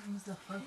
مزفر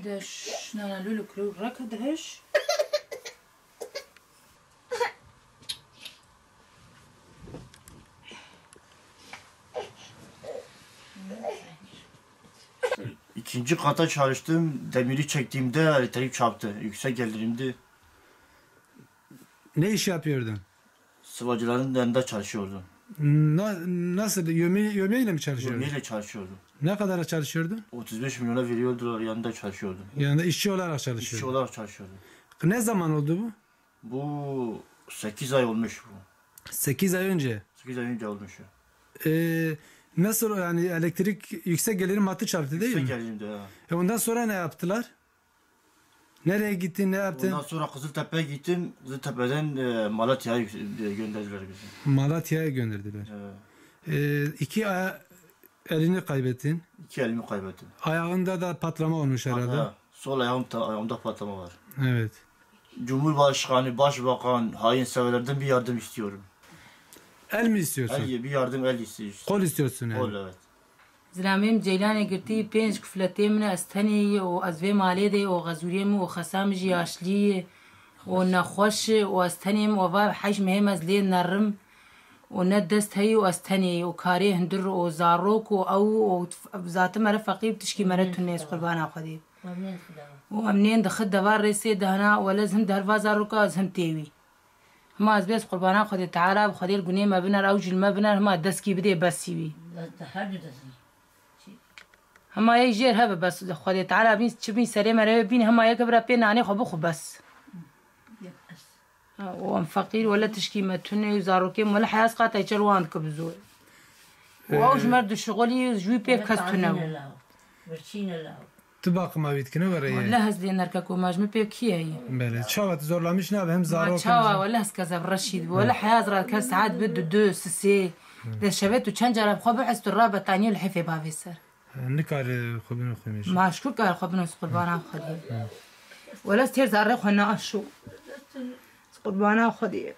دش نانا لولو كلو ركضهش İkinci kata çalıştım. Demiri çektiğimde elektrik çarptı. Yüksek gelirimdi. Ne iş yapıyordun? Sıvacıların yanında çalışıyordum. Nasıl? Yövmeyle mi çalışıyordun? Yövmeyle çalışıyordum. Ne kadar çalışıyordun? 35 milyona veriyordular, yanında çalışıyordum. Yanında işçi olarak çalışıyordun. İşçi olarak çalışıyordum. Ne zaman oldu bu? Bu 8 ay olmuş bu. 8 ay önce. 8 ay önce olmuş. Nasıl yani elektrik yüksek gelirim hattı çarptı değil mi? Yüksek gelirimdi ha. Ondan sonra ne yaptılar? Nereye gittin, ne yaptın? Ondan sonra Kızıltepe'ye gittim. Kızıltepe'den Malatya'ya gönderdiler bizi. Malatya'ya gönderdiler. Evet. 2 elini kaybettin. 2 elimi kaybettim. Ayağında da patlama olmuş herhalde. Ha, sol ayağımda patlama var. Evet. Cumhurbaşkanı, başbakan, hainseverlerden bir yardım istiyorum. El mi istiyorsun? Bir yardım el istiyorum. Kol istiyorsun yani. Kol, evet. زلاميم جيلاني قرتي بينج كفلتي من استني وازفي مالي دي وغزوريم وخسام جياشلي ونخوش واستنيم وفا حيش مهم ازلي نرم وندست هي واستني وكاري هندر وزاروك او ذات مره فقيب تشكي مره الناس قربانا خدي وامنين دخل دوار ريسي دهنا ولا زهم دهر زاروكا زهم تيوي ما ازبيس قربانا خدي تعالى بخدي القنيه ما بنا اوجل ما بنا ما دسكي بدي بس يبي هما يجير هبه بس خدي تعالى بين تشبين سري مرة بين هما يكبر بين عني خبخ بس وام فقير ولا تشكي متوني وزاروكيم ولا حياس قاطع يجلوان كبزول واوش مرد شغلي جوي بيف كستنو Tıbakıma bitkine var ya. ولا هزلي نركك وماجم بيف كي هي بله شاوت zorlamış ne abi hem ما zarok. تشاوا ولا هسكذا برشيد ولا حياز را كاس ساعات بده دو سسي ده شبت وشنجره بخبر حس الرابط تاني الحفي بافيسر Ne kadar kubunu koymuş. ما شكون قال خبنا قربانا خدي ولا ستير زارق هنا اشو قربانا خدي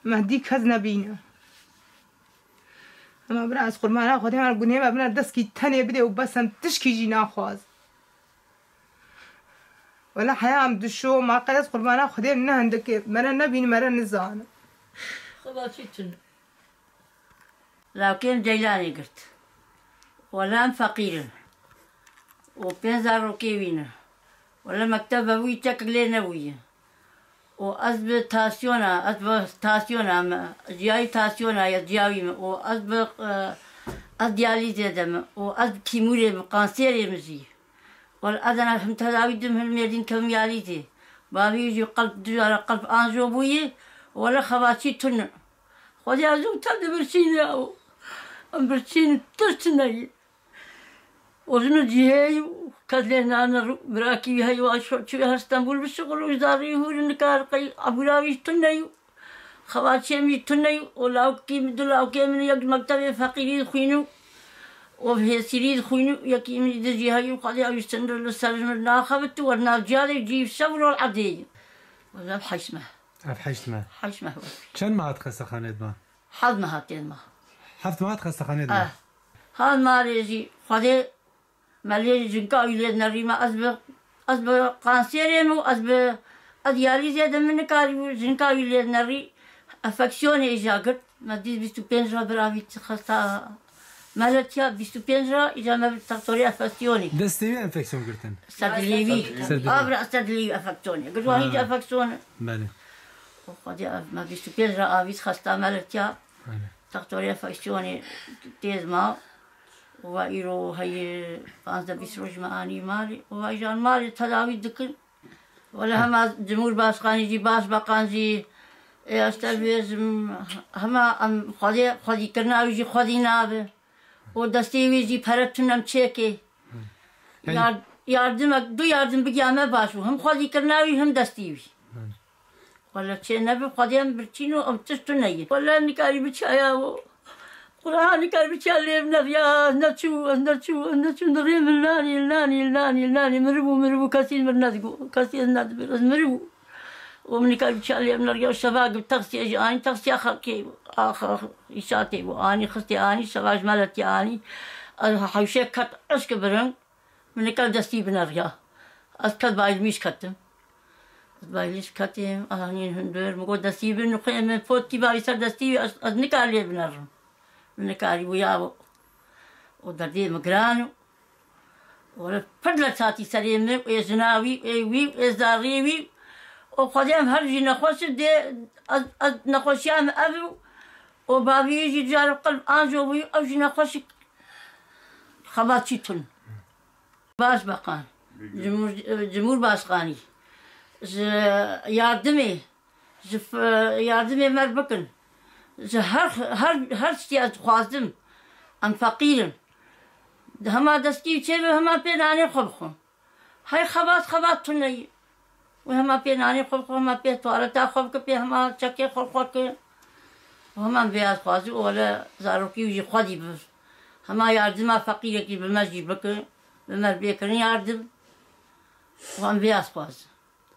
مهدي كزنا بينا اما براس قربانا خدي ما قنيه ما بنا دسكي تاني بدي وبسم تشكي جينا خواز ولا حياه ام دشو ما قيس قربانا خدي من عندك مرة نبين مرة نزان خلاص يتن لكن جيلاني قلت ولا فقير وبينزار وكيوينا ولا مكتبة ويتك لنا ويا وأثبت تاسيونا جاي تاسيونا يا جاوي وأثبت أدياليزي دم وأثبت كيموري قانسيري مزي والأذن هم تداوي دم الميردين كم ياليزي بابي يجي قلب أنجو بوي ولا خواتي تن خذي أزوج تبدأ برشين أو برشين تشتني وزن جهاي كذلنا أنا براكي هاي وأشوف شو هستنبول بالشغل وزاري هو النكار قي أبولاوي تنايو خواتي مي تنايو ولاو كي مدلاو كي من يق مكتب فقير خوينو وفي سيريد خوينو يكي من دجي هاي وقال يا يستندر للسرج من ناخبت ورنا جاري يجيب شغل العدي ولا بحشمه حشمه Çen maat xastaxanet ma? حد ما هاتين ما Haft maat xastaxanet ma? هاد ما ريجي خدي مالي جنكا يلدنا ريما أسبق قانسيريم وأسبق أدياليزي هذا من كاري جنكا يلدنا ري أفكسيوني إجاكر ما ديز بيستو بينجرا برافي خستا مالتيا بيستو بينجرا إجا ما بتختوري أفكسيوني Desteği enfeksiyon girtin. استدليوي أبرا استدليوي أفكسيوني قلت وهيجي أفكسيوني Bale. وخدي ما بيشتو بيجرا آويس خستا مالتيا تختوري فايشوني تيز ما وإيرو هي بانزا بيسروج معاني مالي وإيجان مالي تداوي دكن ولا هما جمهور باسقاني جي باس باقانجي استلويز هما ام خدي كرناوي جي خدي نابه ودستيوي جي پرتونم چيكي دو yardım بگیامه باشو هم خدي كرناوي هم دستيوي ولا چه نبي خدي هم برچينو ام تشتو نگي ولا نكاري بچايا قرآن نكاري بچالي نريا نرچو نريم اللاني مربو كثير من ندقو كثير ندبر مربو ومن كان بتشالي من رجال الشباب تغسي أني تغسي آخر إشاتي وأني خستي أني شباب مالتي أني حوشة كت أشك برن من كان دستي بنرجع أسكت بايد مش كتم بايدش كتم أني هندور مقول دستي بنقي من فوتي بايد سر دستي أذنكالي بنرجع من كاري وياه ودردي مقرانو ولا فضل ساتي سليم ويزناوي ويزاريوي وخديم هرجي نخوش دي نخوشيام أبو وبابي يجي جار قلب أنجو أوجي نخوش خباتشيتون باش بقان جمهور باسقاني ياردمي مربكن هر شتي خوازم ام فقيرم هما دستي تشبه هما بيناني خبخون هاي خبات تني وهما بيناني خبخ هما بيه توالتا خبك بيه هما چكي خبك وهما بياز خوازو ولا زاروكي وجي خودي بس هما ياردما فقيرة كي بمجي بك بمر بيكرن ياردم وهم بياز خواز